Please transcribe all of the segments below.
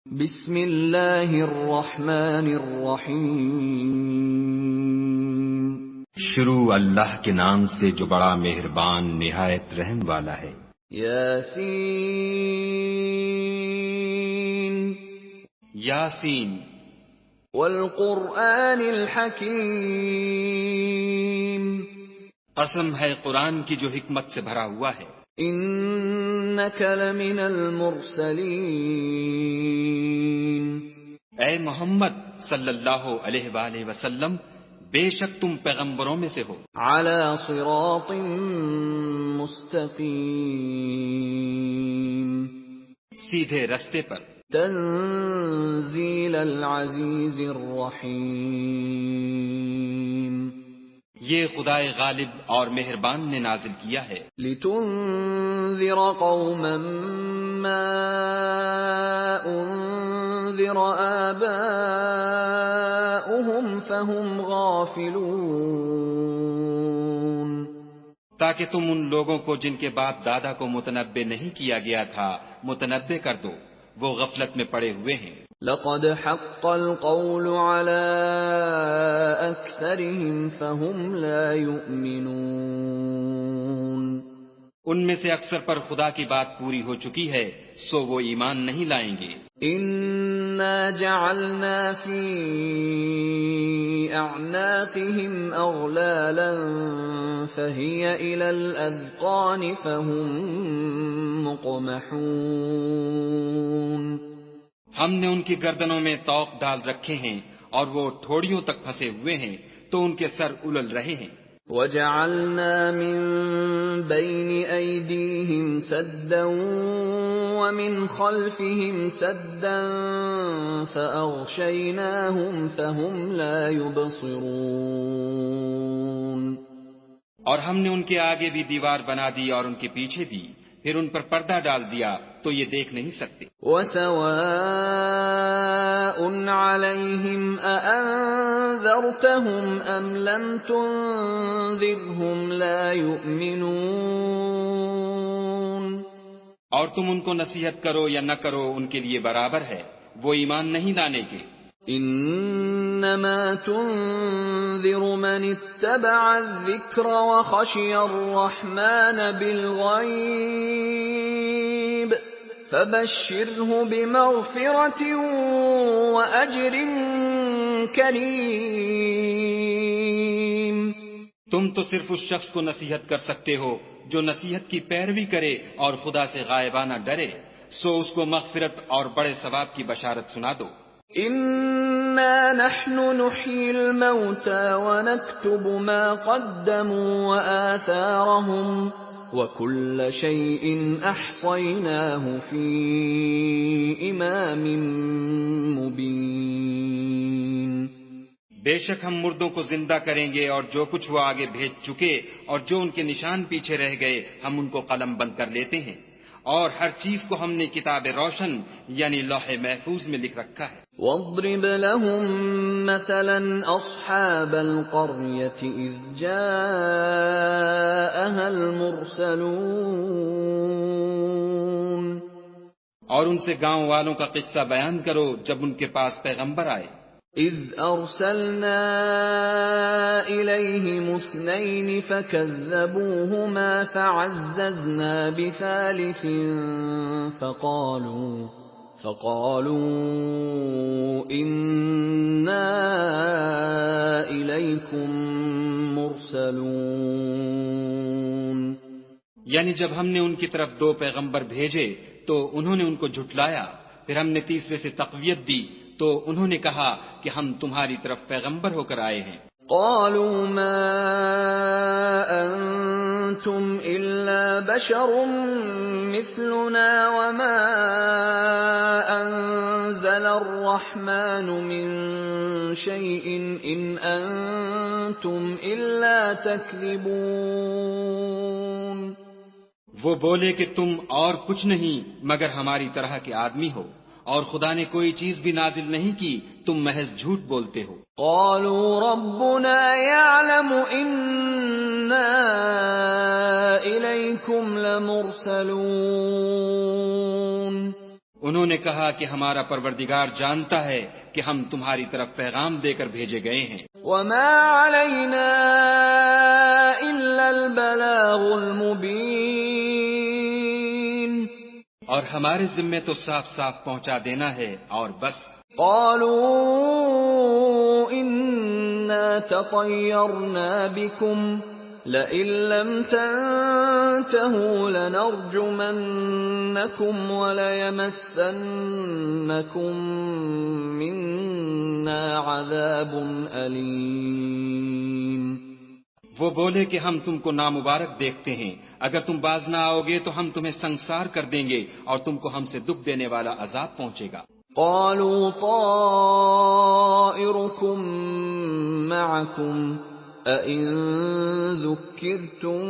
بسم اللہ الرحمن الرحیم۔ شروع اللہ کے نام سے جو بڑا مہربان نہایت رحم والا ہے۔ یاسین یاسین والقرآن الحکیم، قسم ہے قرآن کی جو حکمت سے بھرا ہوا ہے۔ انک لمن المرسلین، اے محمد صلی اللہ علیہ وآلہ وسلم، بے شک تم پیغمبروں میں سے ہو، علی صراط مستقیم، سیدھے رستے پر۔ تنزیل العزیز الرحیم، یہ خدائے غالب اور مہربان نے نازل کیا ہے۔ لتنذر قوما ما انذر آباؤهم فهم غافلون، تاکہ تم ان لوگوں کو جن کے باپ دادا کو متنبع نہیں کیا گیا تھا متنبع کر دو، وہ غفلت میں پڑے ہوئے ہیں۔ لقد حق القول على أكثرهم فهم لا يؤمنون، ان میں سے اکثر پر خدا کی بات پوری ہو چکی ہے، سو وہ ایمان نہیں لائیں گے۔ إنا جعلنا في أعناقهم أغلالا فهي إلى الأذقان فهم مقمحون، ہم نے ان کی گردنوں میں طوق ڈال رکھے ہیں اور وہ ٹھوڑیوں تک پھنسے ہوئے ہیں تو ان کے سر الل رہے ہیں۔ وَجَعَلْنَا مِن بَيْنِ أَيْدِيهِمْ سَدًّا وَمِنْ خَلْفِهِمْ سَدًّا فَأَغْشَيْنَاهُمْ فَهُمْ لَا يُبْصِرُونَ، اور ہم نے ان کے آگے بھی دیوار بنا دی اور ان کے پیچھے بھی، پھر ان پر پردہ ڈال دیا تو یہ دیکھ نہیں سکتے۔ وَسَوَاءٌ عَلَيْهِمْ أَأَنذَرْتَهُمْ أَمْ لَمْ تُنذِرْهُمْ لَا يُؤْمِنُونَ، اور تم ان کو نصیحت کرو یا نہ کرو ان کے لیے برابر ہے، وہ ایمان نہیں لانے کے۔ انما تنذر من اتبع الذکر وخشی الرحمن بالغیب فبشره بمغفرة واجر کریم، تم تو صرف اس شخص کو نصیحت کر سکتے ہو جو نصیحت کی پیروی کرے اور خدا سے غائبانہ ڈرے، سو اس کو مغفرت اور بڑے ثواب کی بشارت سنا دو۔ انا نحن نحيي الموتى ونكتب ما قدموا وآثارهم وكل شيء احصيناه في امام مبين، بے شک ہم مردوں کو زندہ کریں گے اور جو کچھ وہ آگے بھیج چکے اور جو ان کے نشان پیچھے رہ گئے ہم ان کو قلم بند کر لیتے ہیں، اور ہر چیز کو ہم نے کتاب روشن یعنی لوح محفوظ میں لکھ رکھا ہے۔ واضرب لهم مثلا اصحاب القرية اذ جاءها المرسلون، اور ان سے گاؤں والوں کا قصہ بیان کرو جب ان کے پاس پیغمبر آئے۔ اذ ارسلنا الیہم اثنین فکذبوہما فعززنا بثالث فقالوا انا الیکم مرسلون، یعنی جب ہم نے ان کی طرف دو پیغمبر بھیجے تو انہوں نے ان کو جھٹلایا، پھر ہم نے تیسرے سے تقویت دی تو انہوں نے کہا کہ ہم تمہاری طرف پیغمبر ہو کر آئے ہیں۔ قالوا ما انتم الا بشر مثلنا وما انزل الرحمن من شيء ان انتم الا تكذبون، وہ بولے کہ تم اور کچھ نہیں مگر ہماری طرح کے آدمی ہو، اور خدا نے کوئی چیز بھی نازل نہیں کی، تم محض جھوٹ بولتے ہو۔ قالوا ربنا يعلم إنا إليكم لمرسلون، انہوں نے کہا کہ ہمارا پروردگار جانتا ہے کہ ہم تمہاری طرف پیغام دے کر بھیجے گئے ہیں، وما علينا إلا البلاغ المبين اور ہمارے ذمے تو صاف صاف پہنچا دینا ہے اور بس۔ قالوا إنا تطيرنا بكم لئن لم تنتهوا لنرجمنكم وليمسنكم منا عذاب أليم۔ وہ بولے کہ ہم تم کو نامبارک دیکھتے ہیں، اگر تم باز نہ آؤ گے تو ہم تمہیں سنسار کر دیں گے اور تم کو ہم سے دکھ دینے والا عذاب پہنچے گا۔ قالوا طائركم معكم أئن ذكرتم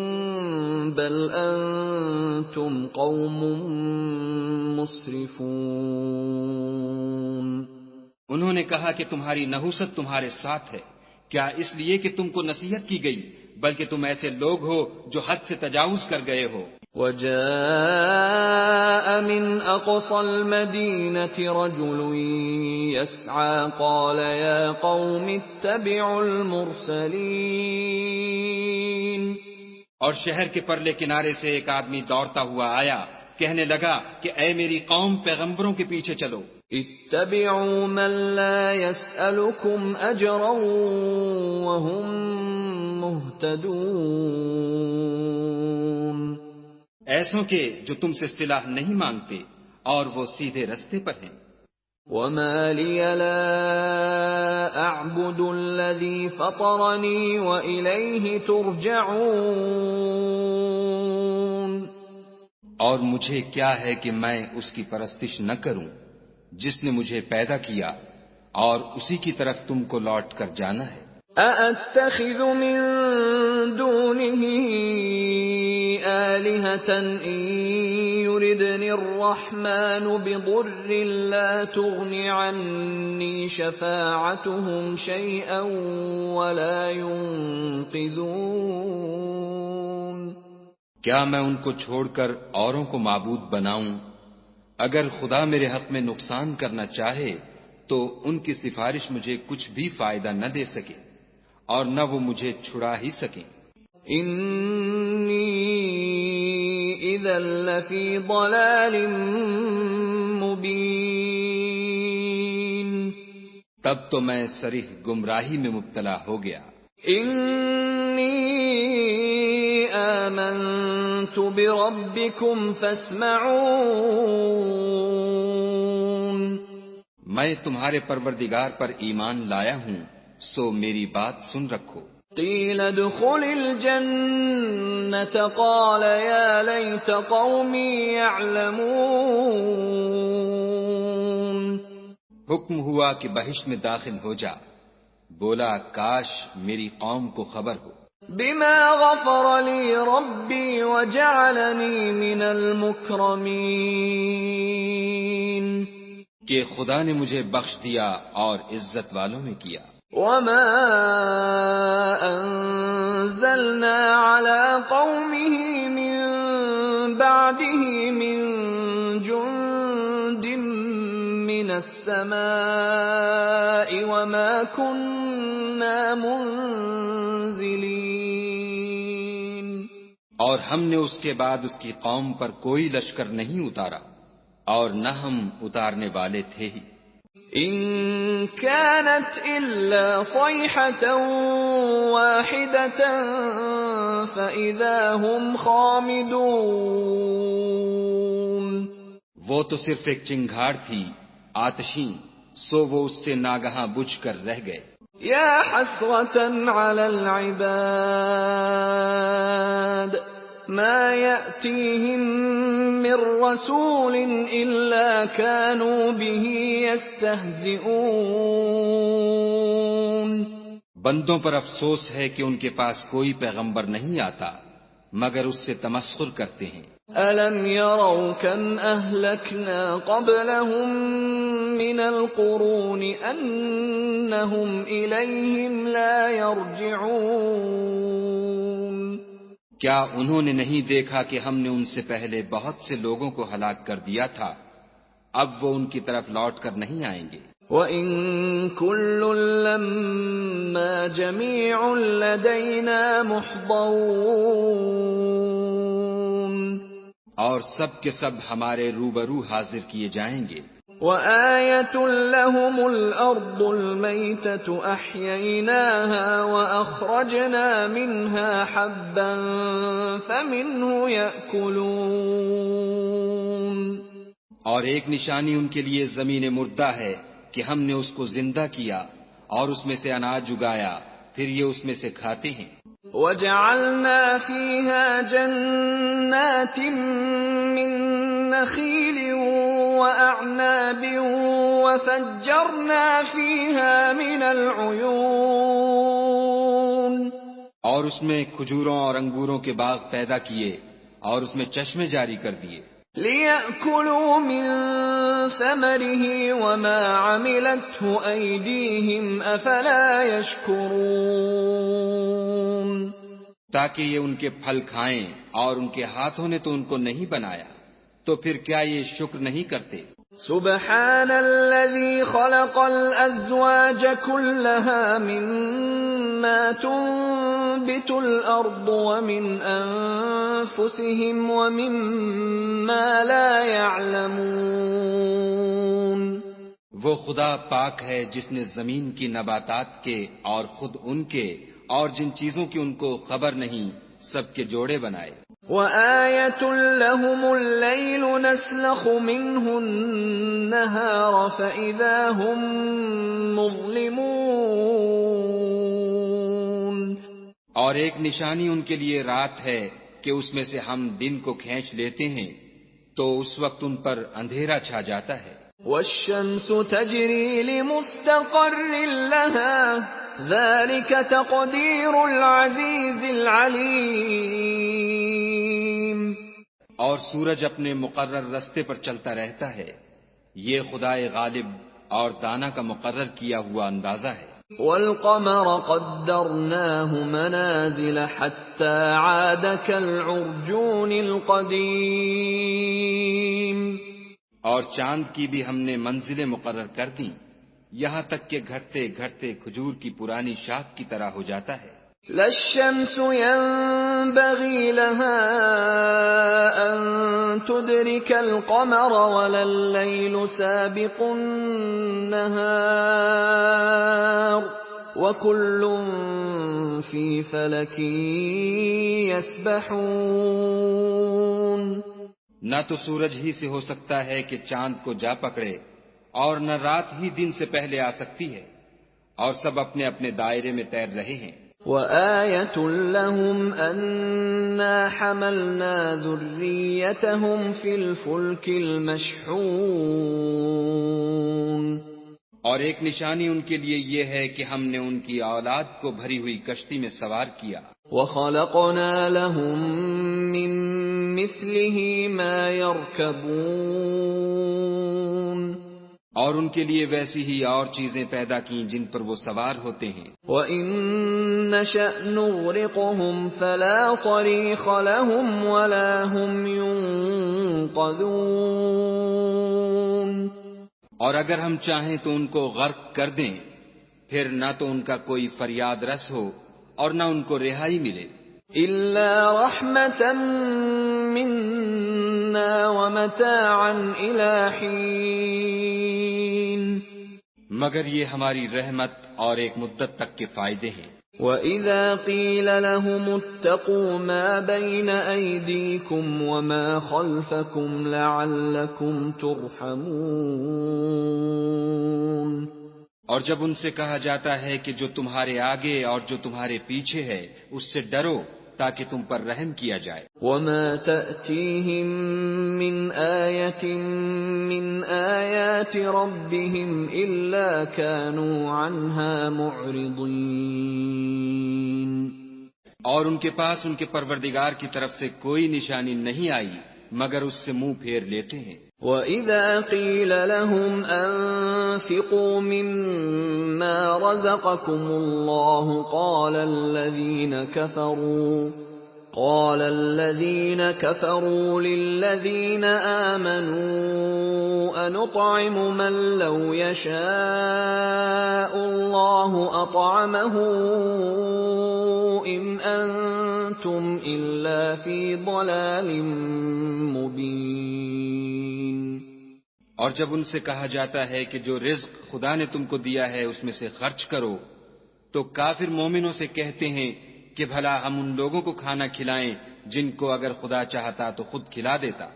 بل أنتم قوم مسرفون۔ انہوں نے کہا کہ تمہاری نحوست تمہارے ساتھ ہے، کیا اس لیے کہ تم کو نصیحت کی گئی، بلکہ تم ایسے لوگ ہو جو حد سے تجاوز کر گئے ہو۔ وجاء من أقصى المدينة رجل يسعى قال يا قوم اتبعوا المرسلين۔ اور شہر کے پرلے کنارے سے ایک آدمی دوڑتا ہوا آیا، کہنے لگا کہ اے میری قوم، پیغمبروں کے پیچھے چلو۔ اتبعوا من لا يسألكم أجرا وهم مهتدون۔ ایسوں کے جو تم سے صلہ نہیں مانگتے اور وہ سیدھے رستے پر ہیں۔ وما لي لا أعبد الذي فطرني وإليه ترجعون۔ اور مجھے کیا ہے کہ میں اس کی پرستش نہ کروں جس نے مجھے پیدا کیا، اور اسی کی طرف تم کو لوٹ کر جانا ہے۔ أأتخذ من دونه آلهة إن يردني الرحمن بضر لا تغن عني شفاعتهم شيئا ولا ينقذون۔ کیا میں ان کو چھوڑ کر اوروں کو معبود بناؤں؟ اگر خدا میرے حق میں نقصان کرنا چاہے تو ان کی سفارش مجھے کچھ بھی فائدہ نہ دے سکے اور نہ وہ مجھے چھڑا ہی سکیں۔ انی اذا لفی ضلال مبین۔ تب تو میں صریح گمراہی میں مبتلا ہو گیا۔ انی آمنت بربکم فاسمعون۔ میں تمہارے پروردگار پر ایمان لایا ہوں، سو میری بات سن رکھو۔ قیل ادخل الجنة قال یا لیت قومی یعلمون۔ حکم ہوا کہ بہشت میں داخل ہو جا، بولا کاش میری قوم کو خبر ہو۔ بما غفر لی ربی وجعلنی من المکرمین۔ کہ خدا نے مجھے بخش دیا اور عزت والوں میں کیا۔ وما انزلنا على قومه من بعده من جند من السماء وما كنا منزلين۔ اور ہم نے اس کے بعد اس کی قوم پر کوئی لشکر نہیں اتارا اور نہ ہم اتارنے والے تھے ہی۔ ان كانت الا صيحة واحدة فاذا هم خامدون۔ وہ تو صرف ایک چنگھاڑ تھی آتشیں، سو وہ اس سے ناگہاں بجھ کر رہ گئے۔ یا حسرة على العباد ما يأتيهم من رسول إلا كانوا به يستهزئون۔ بندوں پر افسوس ہے کہ ان کے پاس کوئی پیغمبر نہیں آتا مگر اس سے تمسخر کرتے ہیں۔ أَلَمْ يَرَوْا كَمْ أَهْلَكْنَا قَبْلَهُمْ مِنَ الْقُرُونِ أَنَّهُمْ إِلَيْهِمْ لَا يَرْجِعُونَ۔ کیا انہوں نے نہیں دیکھا کہ ہم نے ان سے پہلے بہت سے لوگوں کو ہلاک کر دیا تھا، اب وہ ان کی طرف لوٹ کر نہیں آئیں گے۔ وَإِن كُلٌّ لَّمَّا جَمِيعٌ لَّدَيْنَا مُحْضَرُونَ، اور سب کے سب ہمارے روبرو حاضر کیے جائیں گے۔ وَآيَةٌ لَّهُمُ الْأَرْضُ الْمَيْتَةُ أَحْيَيْنَاهَا وَأَخْرَجْنَا مِنْهَا حَبًّا فَمِنْهُ يَأْكُلُونَ، اور ایک نشانی ان کے لیے زمین مردہ ہے کہ ہم نے اس کو زندہ کیا اور اس میں سے اناج اگایا، پھر یہ اس میں سے کھاتے ہیں۔ وَجَعَلْنَا فِيهَا جَنَّاتٍ مِّن نَّخِيلٍ وَأَعْنَابٍ وَفَجَّرْنَا فِيهَا مِنَ الْعُيُونِ، اور اس میں کھجوروں اور انگوروں کے باغ پیدا کیے اور اس میں چشمے جاری کر دیے، لِيَأْكُلُوا مِن ثَمَرِهِ وَمَا عَمِلَتْهُ أَيْدِيهِمْ أَفَلَا يَشْكُرُونَ، تاکہ یہ ان کے پھل کھائیں، اور ان کے ہاتھوں نے تو ان کو نہیں بنایا، تو پھر کیا یہ شکر نہیں کرتے؟ سبحان الذي خلق الأزواج كلها مما تنبت الأرض ومن أنفسهم ومما لا يعلمون، وہ خدا پاک ہے جس نے زمین کی نباتات کے اور خود ان کے اور جن چیزوں کی ان کو خبر نہیں سب کے جوڑے بنائے۔ وَآيَةٌ لَّهُمُ اللَّيْلُ نَسْلَخُ مِنْهُ النَّهَارَ فَإِذَا هُمْ مُظْلِمُونَ، اور ایک نشانی ان کے لیے رات ہے کہ اس میں سے ہم دن کو کھینچ لیتے ہیں تو اس وقت ان پر اندھیرا چھا جاتا ہے۔ وَالشَّمْسُ تَجْرِي لِمُسْتَقَرٍّ لَّهَا ذَلِكَ تَقْدِيرُ الْعَزِيزِ الْعَلِيمِ، اور سورج اپنے مقرر رستے پر چلتا رہتا ہے، یہ خدائے غالب اور دانا کا مقرر کیا ہوا اندازہ ہے۔ وَالْقَمَرَ قَدَّرْنَاهُ مَنَازِلَ حَتَّى عَادَ كَالْعُرْجُونِ الْقَدِيمِ، اور چاند کی بھی ہم نے منزلیں مقرر کر دیں، یہاں تک کہ گھٹتے گھٹتے کھجور کی پرانی شاخ کی طرح ہو جاتا ہے۔ لا الشمس ينبغي لها أن تدرك القمر ولا الليل سابق النهار وكل في فلك يسبحون، نہ تو سورج ہی سے ہو سکتا ہے کہ چاند کو جا پکڑے، اور نہ رات ہی دن سے پہلے آ سکتی ہے، اور سب اپنے اپنے دائرے میں تیر رہے ہیں۔ وَآيَةٌ لَّهُمْ أَنَّا حَمَلْنَا ذُرِّيَّتَهُمْ فِي الْفُلْكِ الْمَشْحُونِ، اور ایک نشانی ان کے لیے یہ ہے کہ ہم نے ان کی اولاد کو بھری ہوئی کشتی میں سوار کیا۔ وَخَلَقْنَا لَهُم مِّن مِّثْلِهِ مَا يَرْكَبُونَ، اور ان کے لیے ویسی ہی اور چیزیں پیدا کیں جن پر وہ سوار ہوتے ہیں۔ وَإِن نَّشَأْ نُغْرِقْهُمْ فَلَا صَرِيخَ لَهُمْ وَلَا هُمْ يُنقَذُونَ، اور اگر ہم چاہیں تو ان کو غرق کر دیں، پھر نہ تو ان کا کوئی فریاد رس ہو اور نہ ان کو رہائی ملے۔ إِلَّا رَحْمَةً مِّنَّا وَمَتَاعًا إِلَىٰ حِينٍ، مگر یہ ہماری رحمت اور ایک مدت تک کے فائدے ہیں۔ وَإِذَا قِيلَ لَهُمُ اتَّقُوا مَا بَيْنَ أَيْدِيكُمْ وَمَا خَلْفَكُمْ لَعَلَّكُمْ تُرْحَمُونَ، اور جب ان سے کہا جاتا ہے کہ جو تمہارے آگے اور جو تمہارے پیچھے ہے اس سے ڈرو تاکہ تم پر رحم کیا جائے۔ وَمَا تَأْتِيهِم مِّنْ آيَةٍ مِّنْ آيَاتِ رَبِّهِمْ إِلَّا كَانُوا عَنْهَا مُعْرِضِينَ، اور ان کے پاس ان کے پروردگار کی طرف سے کوئی نشانی نہیں آئی مگر اس سے منہ پھیر لیتے ہیں۔ وَإِذَا قِيلَ لَهُمْ أَنفِقُوا مِمَّا رَزَقَكُمُ اللَّهُ قال الذين كفروا للذين آمنوا أنطعم من لو يشاء الله أطعمه إن أنتم إلا في ضلال مبين. اور جب ان سے کہا جاتا ہے کہ جو رزق خدا نے تم کو دیا ہے اس میں سے خرچ کرو، تو کافر مومنوں سے کہتے ہیں کہ بھلا ہم ان لوگوں کو کھانا کھلائیں جن کو اگر خدا چاہتا تو خود کھلا دیتا.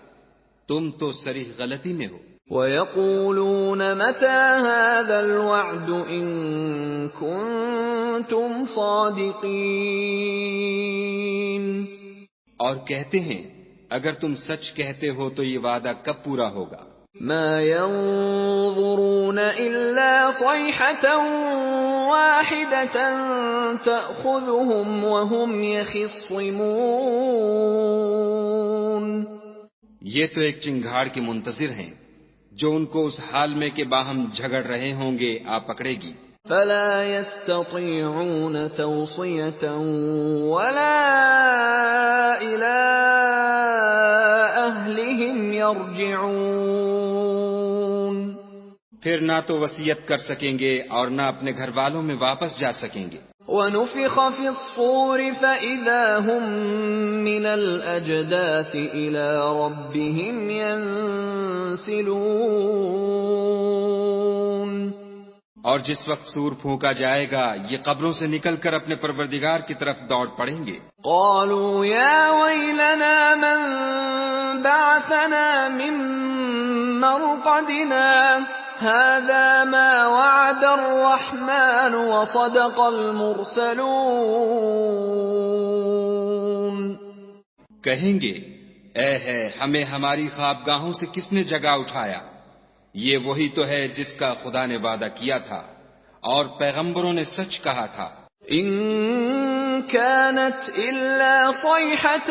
تم تو صریح غلطی میں ہو. وَيَقُولُونَ مَتَى هَذَا الْوَعْدُ إِن كُنتُمْ صَادِقِينَ. اور کہتے ہیں اگر تم سچ کہتے ہو تو یہ وعدہ کب پورا ہوگا؟ ما ينظرون إلا صيحة واحدة تأخذهم وهم يخصمون. یہ تو ایک چنگھاڑ کے منتظر ہیں جو ان کو اس حال میں کہ باہم جھگڑ رہے ہوں گے آ پکڑے گی. فلا يستطيعون توصية ولا إلى أهلهم يرجعون. پھر نہ تو وصیت کر سکیں گے اور نہ اپنے گھر والوں میں واپس جا سکیں گے. وَنُفِخَ فِي الصُّورِ فَإِذَا هُم مِّنَ الْأَجْدَاثِ إِلَى رَبِّهِمْ يَنسِلُونَ. اور جس وقت سور پھونکا جائے گا یہ قبروں سے نکل کر اپنے پروردگار کی طرف دوڑ پڑیں گے. قالوا يا ويلنا من بعثنا من مرقدنا هذا ما وعد الرحمن وصدق المرسلون. کہیں گے اے ہے ہمیں ہماری خوابگاہوں سے کس نے جگا اٹھایا، یہ وہی تو ہے جس کا خدا نے وعدہ کیا تھا اور پیغمبروں نے سچ کہا تھا. ان كانت الا صيحة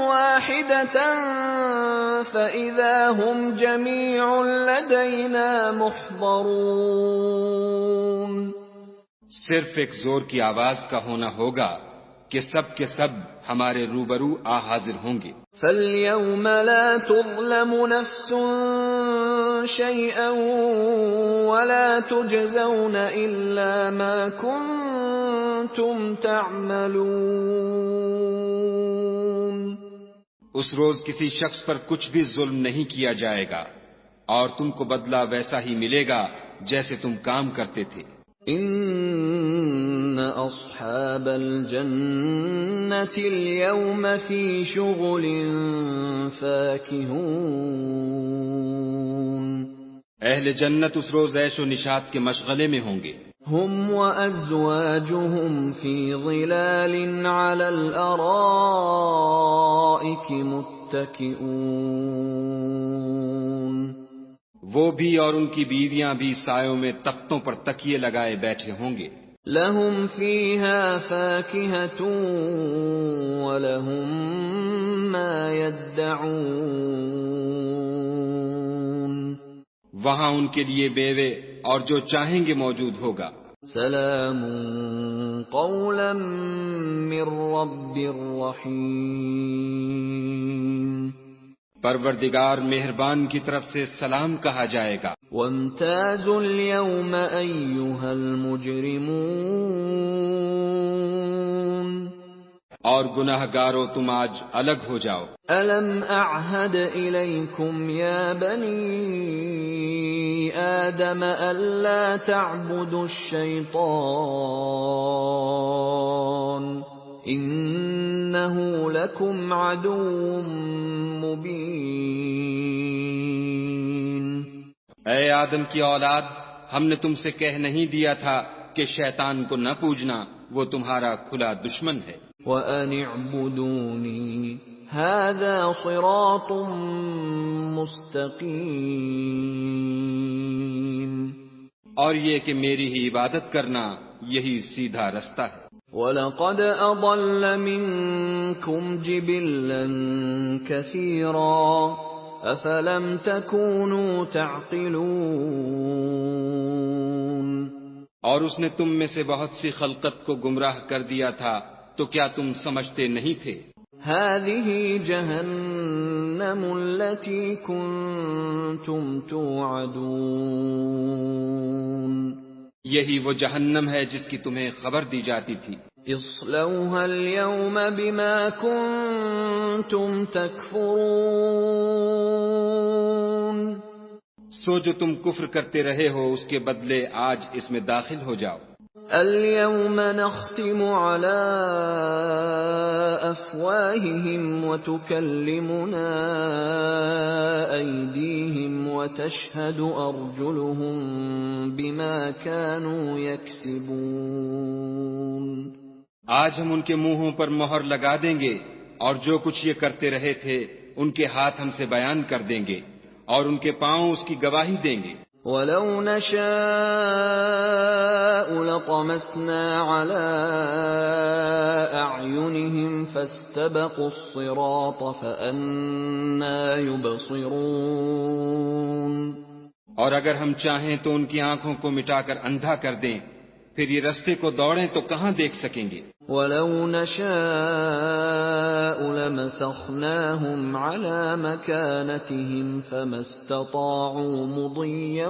واحدة فاذا هم جميع لدينا محضرون. صرف ایک زور کی آواز کا ہونا ہوگا کہ سب کے سب ہمارے روبرو آ حاضر ہوں گے. فَالْيَوْمَ لَا تُظْلَمُ نَفْسٌ شَيْئًا وَلَا تُجْزَوْنَ إِلَّا مَا كُنتُمْ تَعْمَلُونَ. اس روز کسی شخص پر کچھ بھی ظلم نہیں کیا جائے گا اور تم کو بدلہ ویسا ہی ملے گا جیسے تم کام کرتے تھے. ان اصحاب الجنة اليوم في شغل فاكهون. اہل جنت اس روز عیش و نشاط کے مشغلے میں ہوں گے. هم وازواجهم في ظلال على الارائك متكئون. وہ بھی اور ان کی بیویاں بھی سایوں میں تختوں پر تکیے لگائے بیٹھے ہوں گے. لهم فيها فاكهة ولهم ما يدعون. وہاں ان کے لیے بیوے اور جو چاہیں گے موجود ہوگا. سلام قولا من رب رحیم. پروردگار مہربان کی طرف سے سلام کہا جائے گا. وامتازوا اليوم أيها المجرمون. اور گناہ گارو تم آج الگ ہو جاؤ. ألم أعهد إليكم يا بني آدم ألا تعبدوا الشيطان إنه لكم عدو مبين. اے آدم کی اولاد، ہم نے تم سے کہہ نہیں دیا تھا کہ شیطان کو نہ پوجنا، وہ تمہارا کھلا دشمن ہے. وَأَنِ اعْبُدُونِي هَذَا صِرَاطٌ مُسْتَقِيمٌ. اور یہ کہ میری ہی عبادت کرنا یہی سیدھا رستہ ہے. وَلَقَدْ أَضَلَّ مِنكُمْ جِبِلًّا كَثِيرًا أَفَلَمْ تَكُونُوا تَعْقِلُونَ. اور اس نے تم میں سے بہت سی خلقت کو گمراہ کر دیا تھا، تو کیا تم سمجھتے نہیں تھے؟ هذه جهنم التي كنتم توعدون یہی وہ جہنم ہے جس کی تمہیں خبر دی جاتی تھی۔ اصلوها اليوم بما كنتم تكفرون سو جو تم کفر کرتے رہے ہو اس کے بدلے آج اس میں داخل ہو جاؤ۔ اليوم نختم على أفواههم وتكلمنا أيديهم وتشهد أرجلهم بما كانوا يكسبون آج ہم ان کے منہوں پر مہر لگا دیں گے اور جو کچھ یہ کرتے رہے تھے ان کے ہاتھ ہم سے بیان کر دیں گے اور ان کے پاؤں اس کی گواہی دیں گے۔ وَلَوْ نَشَاءُ لَطَمَسْنَا عَلَىٰ أَعْيُنِهِمْ فَاسْتَبَقُوا الصِّرَاطَ فَأَنَّىٰ يُبْصِرُونَ اور اگر ہم چاہیں تو ان کی آنکھوں کو مٹا کر اندھا کر دیں، پھر یہ رستے کو دوڑیں تو کہاں دیکھ سکیں گے؟ وَلَوْ نَشَاءُ لَمَسَخْنَاهُمْ عَلَىٰ مَكَانَتِهِمْ فَمَا اسْتَطَاعُوا مُضِيًّا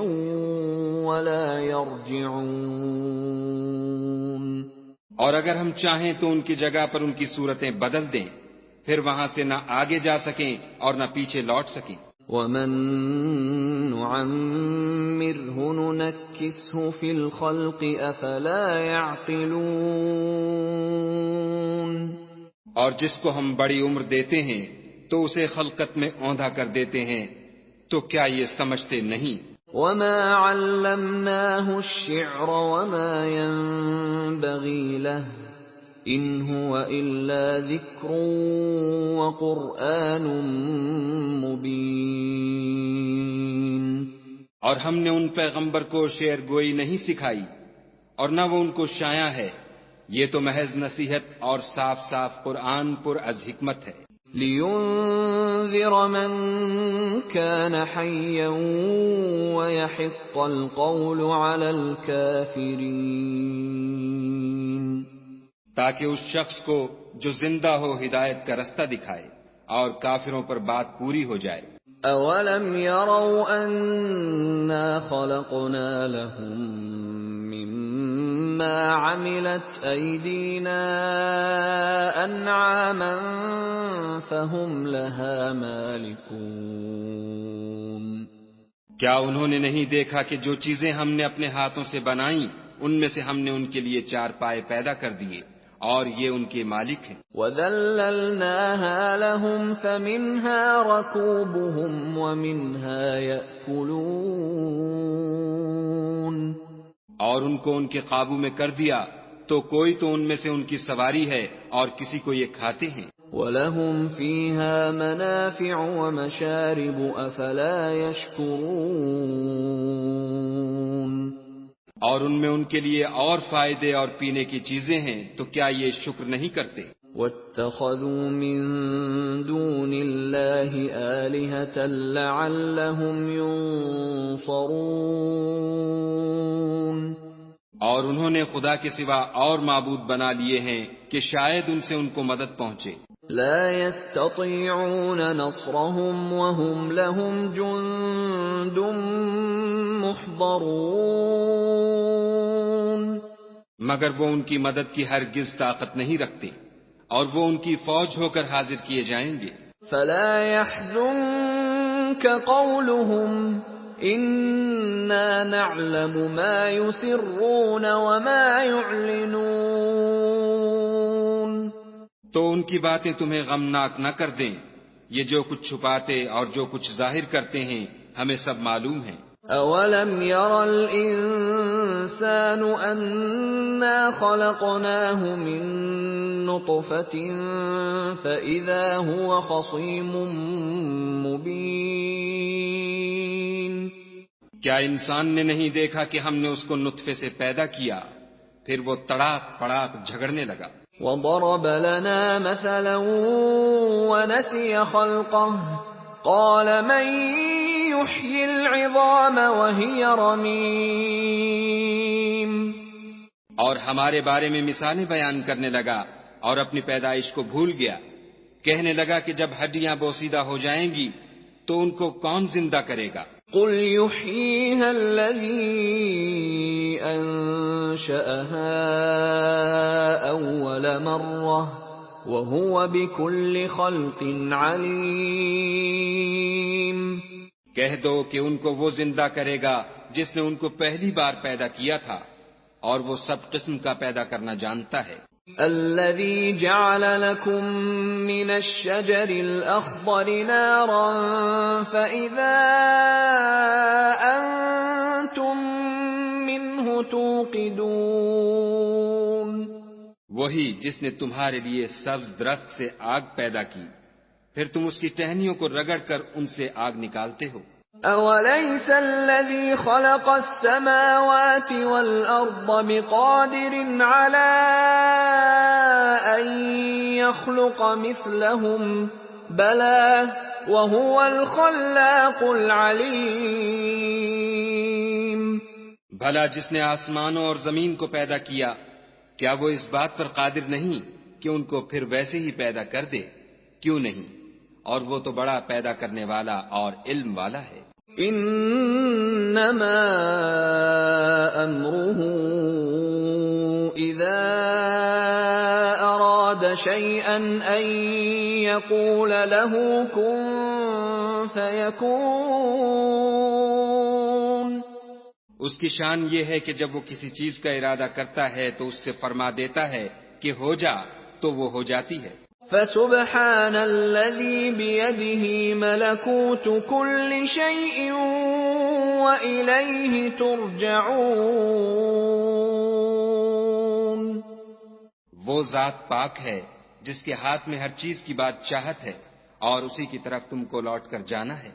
وَلَا يَرْجِعُونَ اور اگر ہم چاہیں تو ان کی جگہ پر ان کی صورتیں بدل دیں، پھر وہاں سے نہ آگے جا سکیں اور نہ پیچھے لوٹ سکیں۔ وَمَن نُّعَمِّرْهُ نُنَكِّسْهُ فِي الْخَلْقِ أَفَلَا يَعْقِلُونَ اور جس کو ہم بڑی عمر دیتے ہیں تو اسے خلقت میں اوندھا کر دیتے ہیں، تو کیا یہ سمجھتے نہیں؟ وَمَا عَلَّمْنَاهُ الشِّعْرَ وَمَا يَنبَغِي لَهُ إِنْ هُوَ إِلَّا ذِكْرٌ وَقُرْآنٌ مُبِينٌ اور ہم نے ان پیغمبر کو شعر گوئی نہیں سکھائی اور نہ وہ ان کو شایع ہے، یہ تو محض نصیحت اور صاف صاف قرآن پر از حکمت ہے۔ لِيُنذِرَ مَن كَانَ حَيًّا وَيَحِقَّ الْقَوْلُ عَلَى الْكَافِرِينَ تاکہ اس شخص کو جو زندہ ہو ہدایت کا رستہ دکھائے اور کافروں پر بات پوری ہو جائے۔ أَوَلَمْ يَرَوْا أَنَّا خَلَقْنَا لَهُم مِّمَّا عَمِلَتْ أَيْدِينَا أَنْعَامًا فَهُمْ لَهَا مَالِكُونَ کیا انہوں نے نہیں دیکھا کہ جو چیزیں ہم نے اپنے ہاتھوں سے بنائیں ان میں سے ہم نے ان کے لیے چار پائے پیدا کر دیے اور یہ ان کے مالک ہیں۔ وَذَلَّلْنَاهَا لَهُمْ فَمِنْهَا رَكُوبُهُمْ وَمِنْهَا يَأْكُلُونَ اور ان کو ان کے قابو میں کر دیا تو کوئی تو ان میں سے ان کی سواری ہے اور کسی کو یہ کھاتے ہیں۔ وَلَهُمْ فِيهَا مَنَافِعُ وَمَشَارِبُ أَفَلَا يَشْكُرُونَ اور ان میں ان کے لیے اور فائدے اور پینے کی چیزیں ہیں تو کیا یہ شکر نہیں کرتے؟ وَاتَّخَذُوا مِن دُونِ اللَّهِ آلِهَةً لَعَلَّهُمْ يُنصَرُونَ اور انہوں نے خدا کے سوا اور معبود بنا لیے ہیں کہ شاید ان سے ان کو مدد پہنچے۔ لا يستطيعون نصرهم وهم لهم جند محضرون مگر وہ ان کی مدد کی ہرگز طاقت نہیں رکھتے اور وہ ان کی فوج ہو کر حاضر کیے جائیں گے۔ فلا يحزنك قولهم إنا نعلم ما يسرون وما يعلنون تو ان کی باتیں تمہیں غمناک نہ کر دیں، یہ جو کچھ چھپاتے اور جو کچھ ظاہر کرتے ہیں ہمیں سب معلوم ہے۔ أَوَلَمْ يَرَ الْإِنسَانُ أَنَّا خَلَقْنَاهُ مِن نُّطْفَةٍ فَإِذَا هُوَ خَصِيمٌ مُّبِينٌ کیا انسان نے نہیں دیکھا کہ ہم نے اس کو نطفے سے پیدا کیا پھر وہ تڑاک پڑاک جھگڑنے لگا۔ وَضَرَبَ لَنَا مَثَلًا وَنَسِيَ خَلْقَهُ قَالَ مَن يُحْيِي الْعِظَامَ وَهِيَ رَمِيمٌ اور ہمارے بارے میں مثالیں بیان کرنے لگا اور اپنی پیدائش کو بھول گیا. کہنے لگا کہ جب ہڈیاں بوسیدہ ہو جائیں گی تو ان کو کون زندہ کرے گا؟ قل يحييها الذي أنشأها أول مرة وهو بكل خلق عليم. کہہ دو کہ ان کو وہ زندہ کرے گا جس نے ان کو پہلی بار پیدا کیا تھا اور وہ سب قسم کا پیدا کرنا جانتا ہے. الذي جعل لكم من الشجر الأخضر نارا فإذا أنتم منه توقدون. وہی جس نے تمہارے لیے سبز درخت سے آگ پیدا کی پھر تم اس کی ٹہنیوں کو رگڑ کر ان سے آگ نکالتے ہو. أوليس الذي خلق السماوات والأرض بقادر على أن يخلق مثلهم بلى وهو الخلاق العليم. بھلا جس نے آسمانوں اور زمین کو پیدا کیا کیا وہ اس بات پر قادر نہیں کہ ان کو پھر ویسے ہی پیدا کر دے؟ کیوں نہیں، اور وہ تو بڑا پیدا کرنے والا اور علم والا ہے. انما امره اذا اراد شيئا ان يقول له كن فيكون. اس کی شان یہ ہے کہ جب وہ کسی چیز کا ارادہ کرتا ہے تو اس سے فرما دیتا ہے کہ ہو جا تو وہ ہو جاتی ہے. فسبحان الذي بيده ملكوت كل شيء وإليه ترجعون. وہ ذات پاک ہے جس کے ہاتھ میں ہر چیز کی بادشاہت ہے اور اسی کی طرف تم کو لوٹ کر جانا ہے.